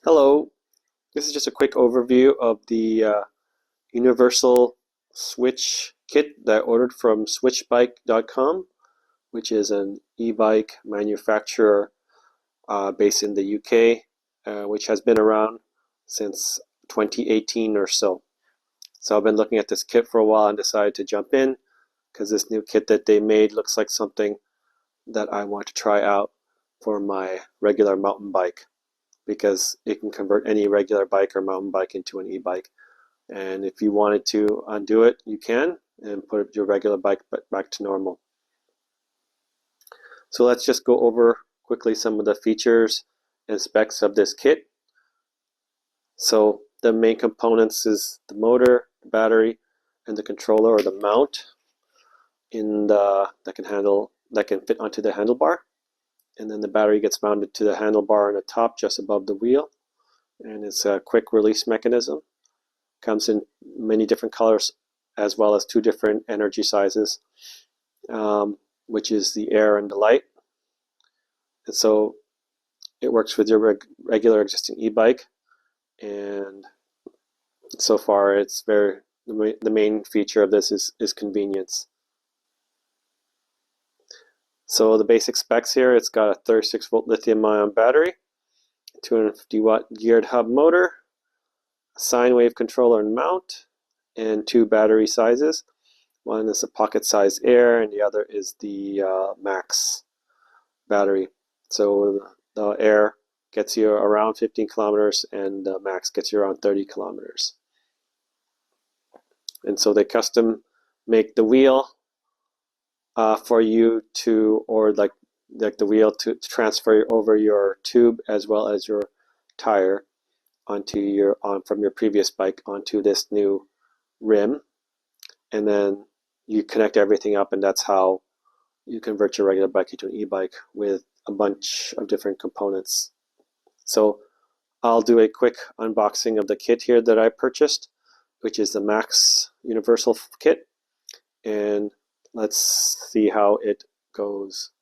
Hello, this is just a quick overview of the universal Swytch kit that I ordered from switchbike.com, which is an e-bike manufacturer based in the UK, which has been around since 2018 or so. So I've been looking at this kit for a while and decided to jump in because this new kit that they made looks like something that I want to try out for my regular mountain bike, because it can convert any regular bike or mountain bike into an e-bike. And if you wanted to undo it, you can, and put your regular bike back to normal. So let's just go over quickly some of the features and specs of this kit. So the main components is the motor, the battery, and the controller or the mount that can fit onto the handlebar. And then the battery gets mounted to the handlebar on the top just above the wheel, and it's a quick release mechanism. Comes in many different colors as well as two different energy sizes, which is the air and the light. And so it works with your regular existing e-bike, and so far it's the main feature of this is convenience. So the basic specs here, it's got a 36 volt lithium ion battery, 250 watt geared hub motor, a sine wave controller and mount, and two battery sizes. One is a pocket sized air and the other is the max battery. So the air gets you around 15 kilometers and the max gets you around 30 kilometers. And so they custom make the wheel for you to, or like the wheel to transfer over your tube as well as your tire onto from your previous bike onto this new rim, and then you connect everything up, and that's how you convert your regular bike into an e-bike with a bunch of different components. So I'll do a quick unboxing of the kit here that I purchased, which is the Max Universal kit, and let's see how it goes.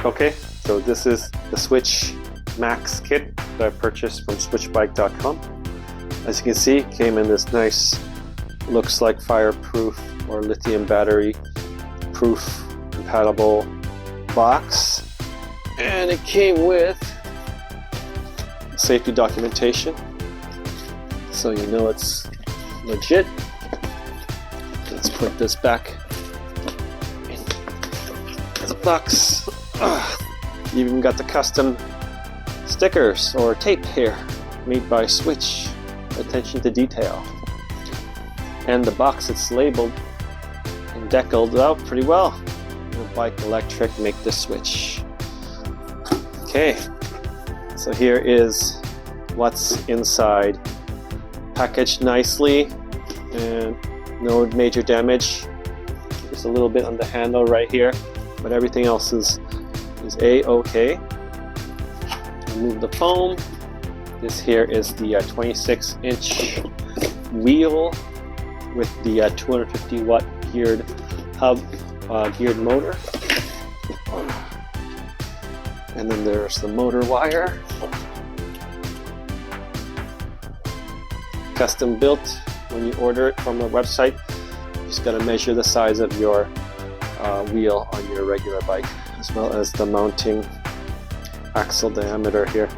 Okay, so this is the Swytch Max kit that I purchased from switchbike.com. As you can see, it came in this nice, looks like fireproof or lithium battery proof compatible box, and it came with safety documentation, so you know it's legit. Let's put this back in the box. You even got the custom stickers or tape here made by Swytch. Attention to detail. And the box, it's labeled and deckled out pretty well. Your bike electric, make the switch. Okay, so here is what's inside. Packaged nicely and no major damage. Just a little bit on the handle right here, but everything else is A-okay. Remove the foam. This here is the 26-inch wheel with the 250 watt geared hub geared motor. And then there's the motor wire. Custom built. When you order it from a website, you just gotta measure the size of your wheel on your regular bike, as well as the mounting axle diameter here.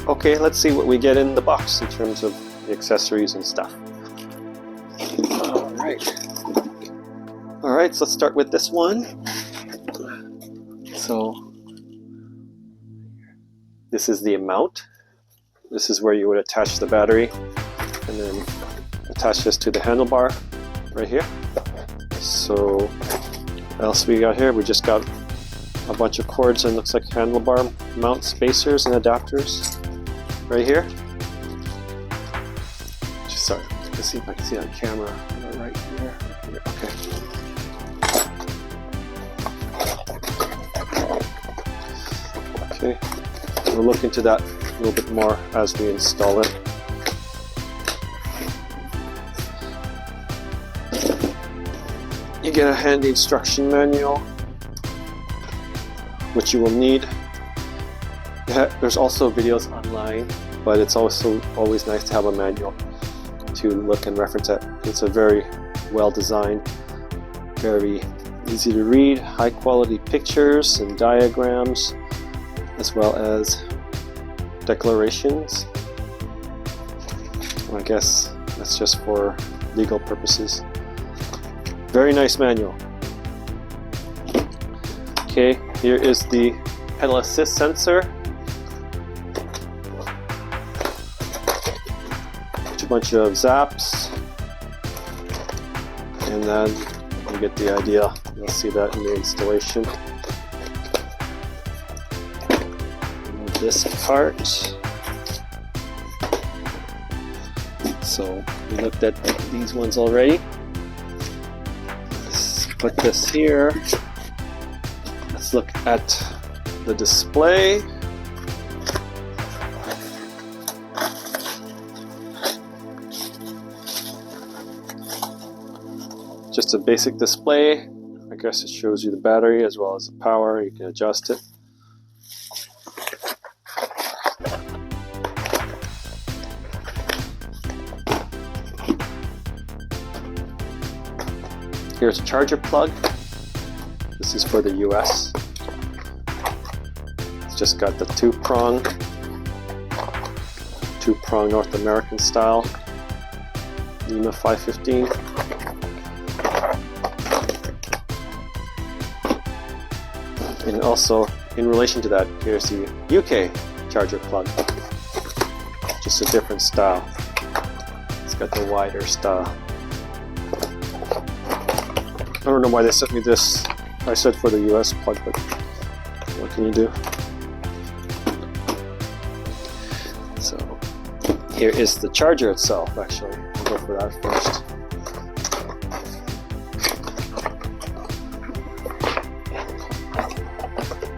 Okay, let's see what we get in the box in terms of the accessories and stuff. Alright, so let's start with this one. So this is the mount. This is where you would attach the battery and then attach this to the handlebar right here. So what else we got here? We just got a bunch of cords and looks like handlebar mount spacers and adapters right here. Sorry, Let's see if I can see it on camera. Right here. Okay. Okay. We'll look into that a little bit more as we install it. You get a handy instruction manual, which you will need. There's also videos online, but it's also always nice to have a manual to look and reference it. It's a very well designed, very easy to read, high quality pictures and diagrams, as well as declarations. I guess that's just for legal purposes. Very nice manual. Okay, here is the pedal assist sensor. A bunch of zaps, and then you get the idea. You'll see that in the installation. And this part. So we looked at these ones already. Let's put this here. Let's look at the display. Just a basic display. I guess it shows you the battery as well as the power. You can adjust it. Here's a charger plug. This is for the US. It's just got the two-prong North American style NEMA 515. And also, in relation to that, here's the UK charger plug. Just a different style. It's got the wider style. I don't know why they sent me this. I said for the US plug, but what can you do? So, here is the charger itself, actually. We'll go for that first.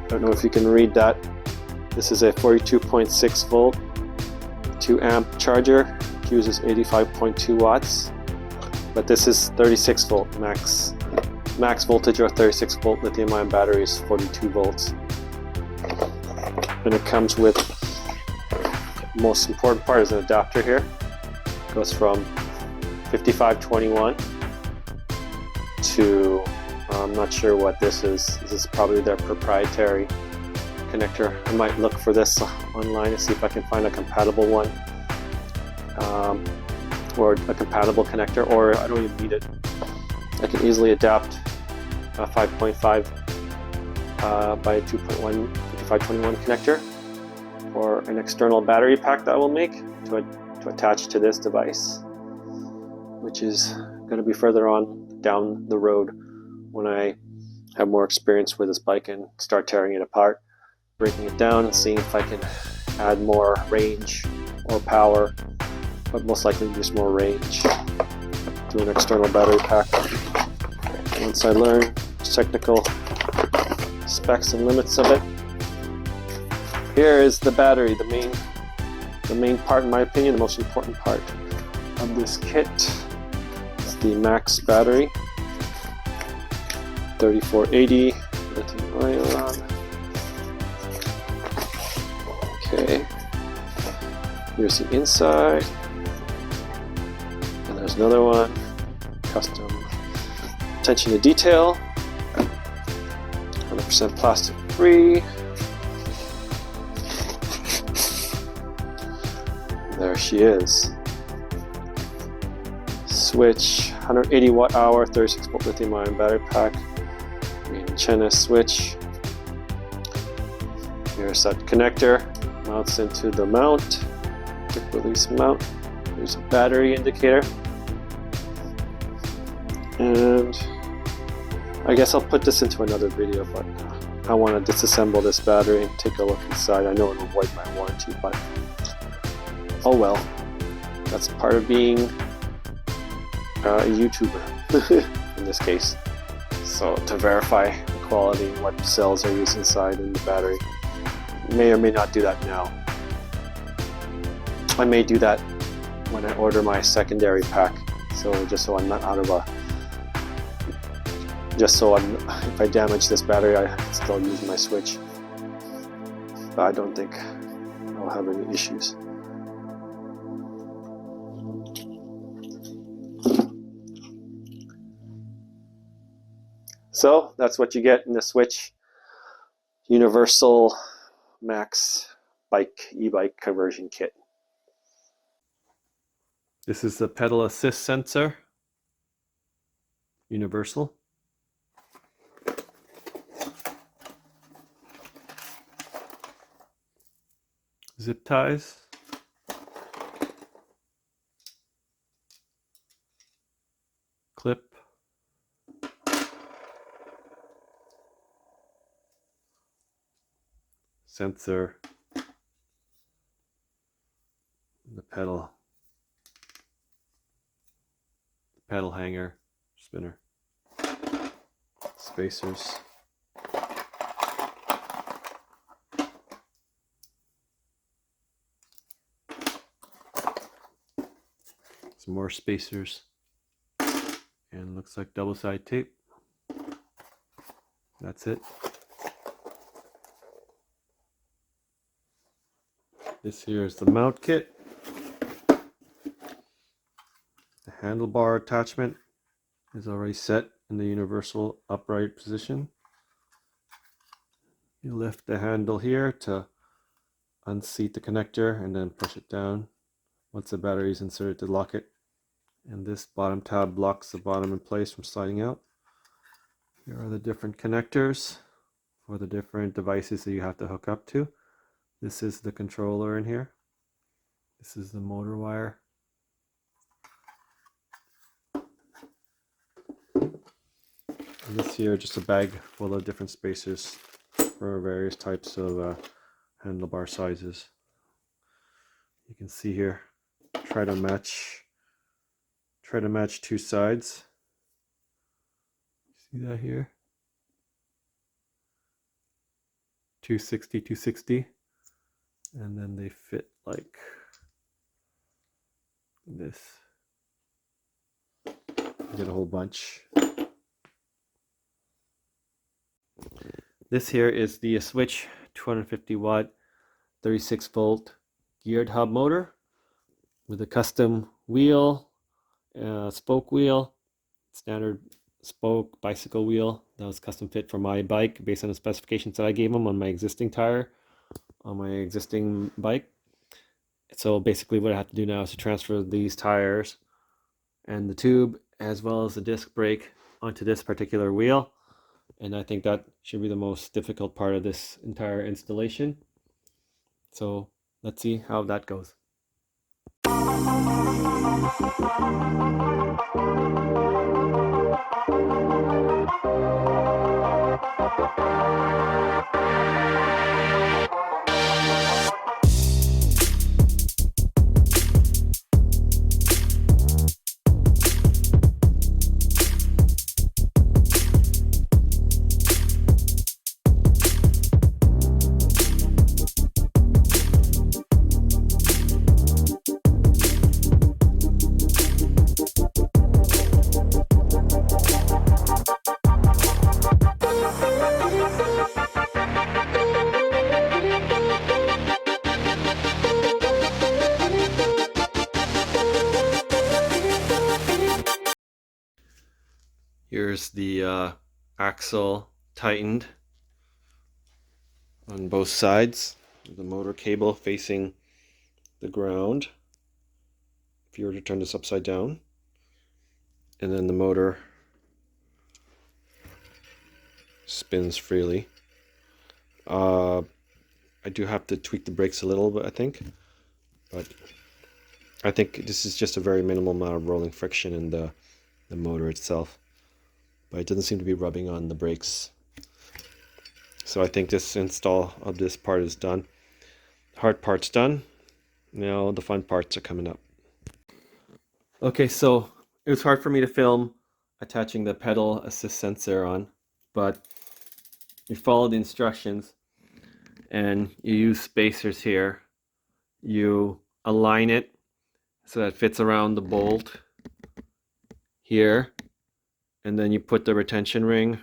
I don't know if you can read that. This is a 42.6 volt, 2 amp charger. It uses 85.2 watts. But this is 36 volt max voltage, or 36 volt lithium ion battery is 42 volts. And it comes with, the most important part is an adapter here. It goes from 5521 to, I'm not sure what this is. This is probably their proprietary connector. I might look for this online to see if I can find a compatible one, or a compatible connector, or I don't even need it. I can easily adapt a 5.5 by a 2.1 5521 connector for an external battery pack that I will make to attach to this device, which is going to be further on down the road when I have more experience with this bike and start tearing it apart, breaking it down and seeing if I can add more range or power, but most likely just more range to an external battery pack. Once I learn technical specs and limits of it. Here is the battery, the main part, in my opinion, the most important part of this kit. It's the max battery, 3480 lithium ion. Okay, here's the inside, and there's another one, custom attention to detail, 100% plastic free. There she is. Swytch 180 watt hour 36 volt lithium ion battery pack. China Swytch. Here's that connector. Mounts into the mount. Quick release mount. There's a battery indicator. And I guess I'll put this into another video, but I want to disassemble this battery and take a look inside. I know it'll void my warranty, but oh well. That's part of being a YouTuber in this case. So to verify the quality and what cells are used inside in the battery. May or may not do that now. I may do that when I order my secondary pack. So just so I'm not out of a... Just so if I damage this battery, I can still use my Swytch. But I don't think I'll have any issues. So that's what you get in the Swytch Universal Max e-bike conversion kit. This is the pedal assist sensor, universal. Zip ties. Clip. Sensor. The pedal. Pedal hanger, spinner. Spacers. Some more spacers. And looks like double-side tape. That's it. This here is the mount kit. The handlebar attachment is already set in the universal upright position. You lift the handle here to unseat the connector and then push it down once the battery is inserted to lock it. And this bottom tab blocks the bottom in place from sliding out. Here are the different connectors for the different devices that you have to hook up to. This is the controller in here. This is the motor wire. And this here, just a bag full of different spacers for various types of handlebar sizes. You can see here, try to match two sides. See that here? 260, 260. And then they fit like this. You get a whole bunch. This here is the Swytch 250 watt 36 volt geared hub motor with a custom wheel, spoke wheel, standard spoke bicycle wheel that was custom fit for my bike based on the specifications that I gave them on my existing tire on my existing bike. So basically what I have to do now is to transfer these tires and the tube as well as the disc brake onto this particular wheel. And I think that should be the most difficult part of this entire installation. So let's see how that goes. Here's the axle tightened on both sides. The motor cable facing the ground. If you were to turn this upside down. And then the motor spins freely. I do have to tweak the brakes a little bit, I think. But I think this is just a very minimal amount of rolling friction in the motor itself. But it doesn't seem to be rubbing on the brakes. So I think this install of this part is done. Hard part's done. Now the fun parts are coming up. Okay, so it was hard for me to film attaching the pedal assist sensor on, but you follow the instructions and you use spacers here. You align it so that it fits around the bolt here, and then you put the retention ring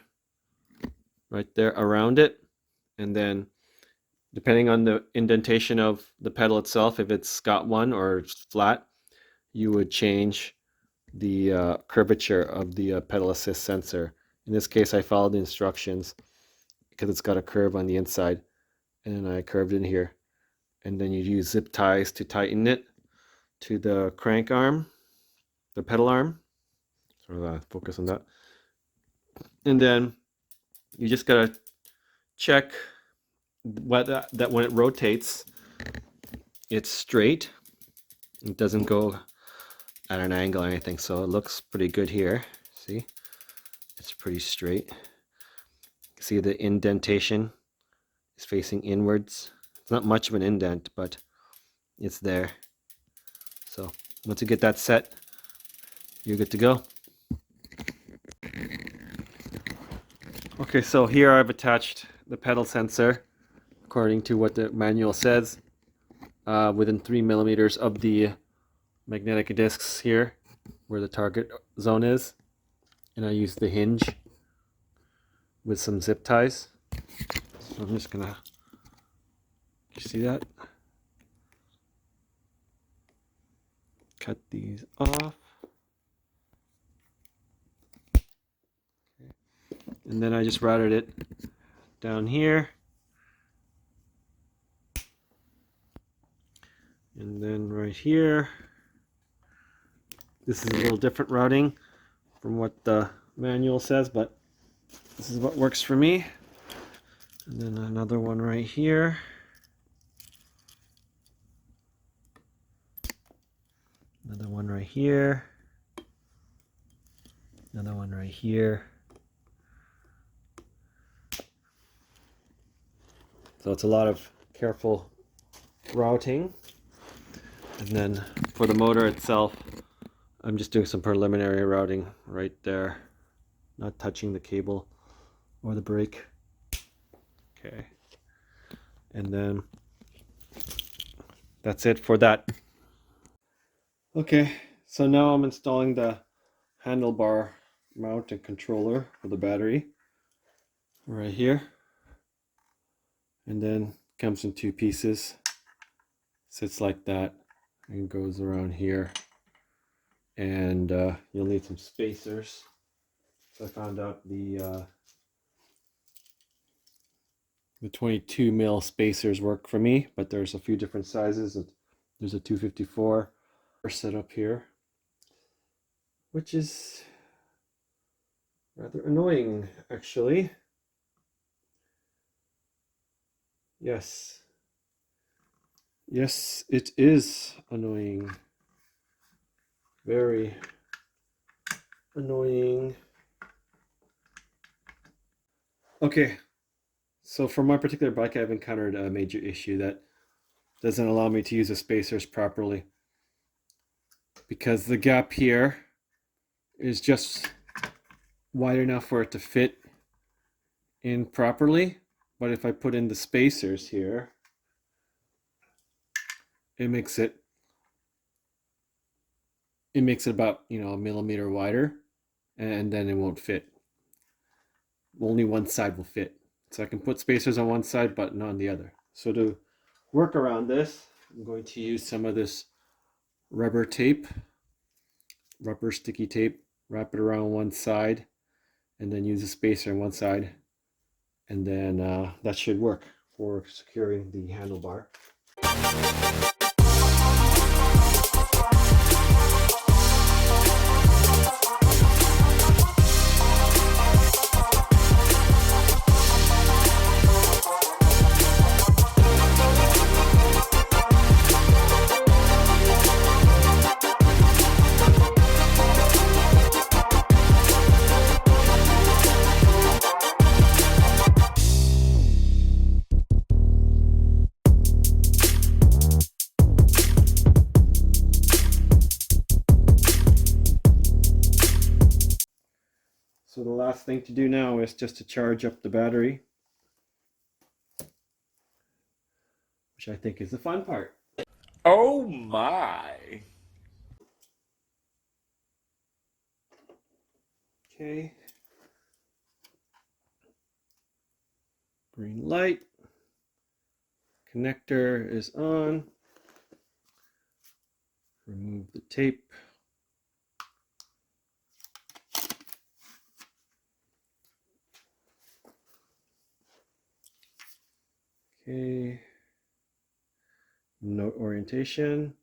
right there around it, and then depending on the indentation of the pedal itself, if it's got one or it's flat, you would change the curvature of the pedal assist sensor. In this case, I followed the instructions because it's got a curve on the inside, and then I curved in here, and then you use zip ties to tighten it to the crank arm, the pedal arm. So focus on that, and then you just gotta check that when it rotates, it's straight. It doesn't go at an angle or anything, so it looks pretty good here. See, it's pretty straight. See the indentation is facing inwards. It's not much of an indent, but it's there. So once you get that set, you're good to go. Okay, so here I've attached the pedal sensor according to what the manual says, within 3 millimeters of the magnetic discs here where the target zone is, and I use the hinge with some zip ties. So I'm just gonna, you see that? Cut these off. Okay. And then I just routed it down here. And then right here. This is a little different routing from what the manual says, but this is what works for me. And then another one right here. Another one right here. Another one right here. So it's a lot of careful routing. And then for the motor itself, I'm just doing some preliminary routing right there, not touching the cable or the brake. Okay. And then that's it for that. Okay, so now I'm installing the handlebar mount and controller for the battery right here. And then comes in 2 pieces. Sits like that and goes around here. And you'll need some spacers. So I found out the 22 mil spacers work for me, but there's a few different sizes. There's a 254 set up here, which is rather annoying, actually. Yes, it is annoying. Very annoying. Okay, so for my particular bike, I've encountered a major issue that doesn't allow me to use the spacers properly, because the gap here is just wide enough for it to fit in properly. But if I put in the spacers here, it makes it about, a millimeter wider, and then it won't fit. Only one side will fit. So I can put spacers on one side but not on the other. So to work around this, I'm going to use some of this rubber sticky tape, wrap it around one side, and then use a spacer on one side, and then that should work for securing the handlebar. So the last thing to do now is just to charge up the battery, which I think is the fun part. Oh my. Okay. Green light. Connector is on. Remove the tape. Okay. Note orientation.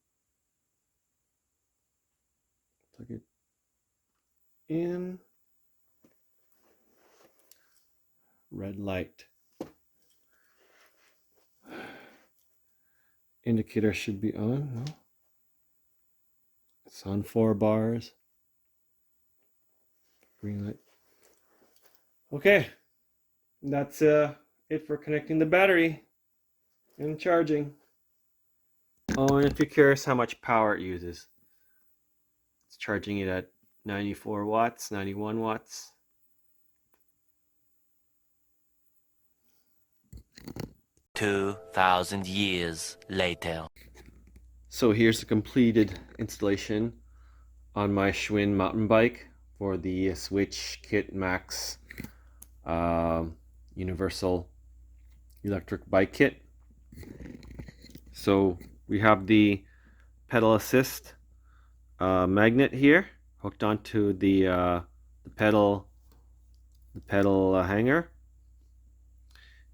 Plug it in. Red light. Indicator should be on. No. It's on 4 bars. Green light. Okay. That's it for connecting the battery and charging. Oh, and if you're curious how much power it uses, it's charging it at 94 watts, 91 watts. 2,000 years later. So here's the completed installation on my Schwinn mountain bike for the Swytch Kit Max Universal Electric Bike Kit. So we have the pedal assist magnet here hooked onto the pedal hanger,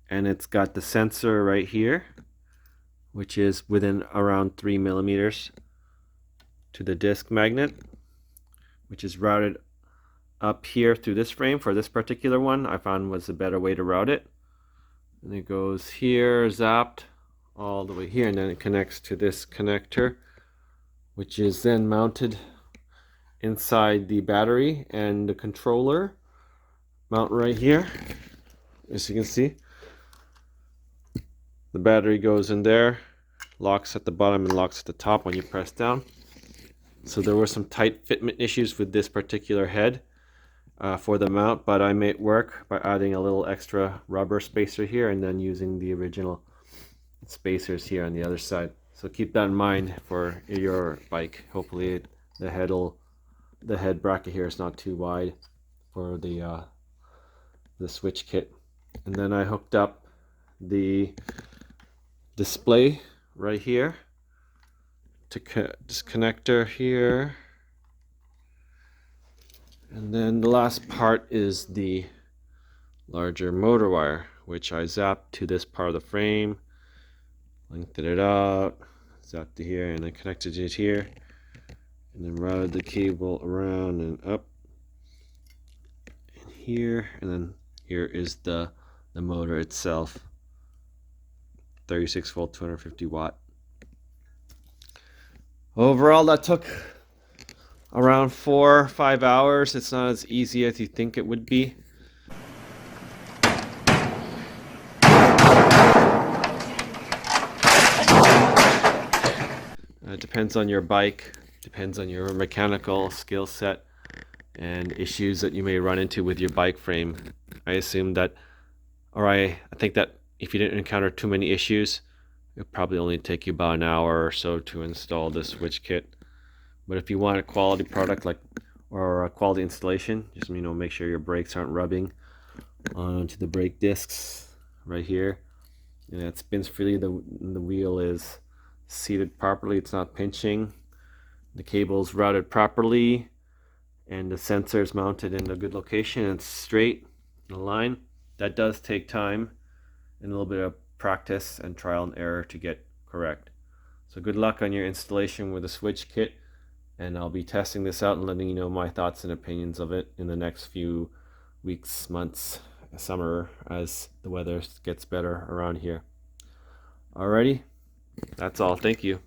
and it's got the sensor right here, which is within around 3 millimeters to the disc magnet, which is routed up here through this frame. For this particular one, I found was a better way to route it. And it goes here, zapped all the way here, and then it connects to this connector, which is then mounted inside the battery, and the controller mount right here. As you can see, the battery goes in there, locks at the bottom and locks at the top when you press down. So there were some tight fitment issues with this particular head for the mount, but I made it work by adding a little extra rubber spacer here and then using the original spacers here on the other side. So keep that in mind for your bike. Hopefully the head bracket here is not too wide for the Swytch kit. And then I hooked up the display right here to this connector here, and then the last part is the larger motor wire, which I zapped to this part of the frame, lengthened it out, zapped to here, and then connected it here, and then routed the cable around and up and here, and then here is the motor itself, 36 volt 250 watt. Overall, that took around 4 or 5 hours. It's not as easy as you think it would be. It depends on your bike, depends on your mechanical skill set and issues that you may run into with your bike frame. I assume that, or I think that if you didn't encounter too many issues, it'll probably only take you about an hour or so to install this Swytch kit. But if you want a quality product or a quality installation, just make sure your brakes aren't rubbing onto the brake discs right here, and it spins freely. The wheel is seated properly, it's not pinching, the cable's routed properly, and the sensor is mounted in a good location. It's straight in a line. That does take time and a little bit of practice and trial and error to get correct. So good luck on your installation with the Swytch kit, and I'll be testing this out and letting you know my thoughts and opinions of it in the next few weeks, months, summer, as the weather gets better around here. Alrighty, that's all. Thank you.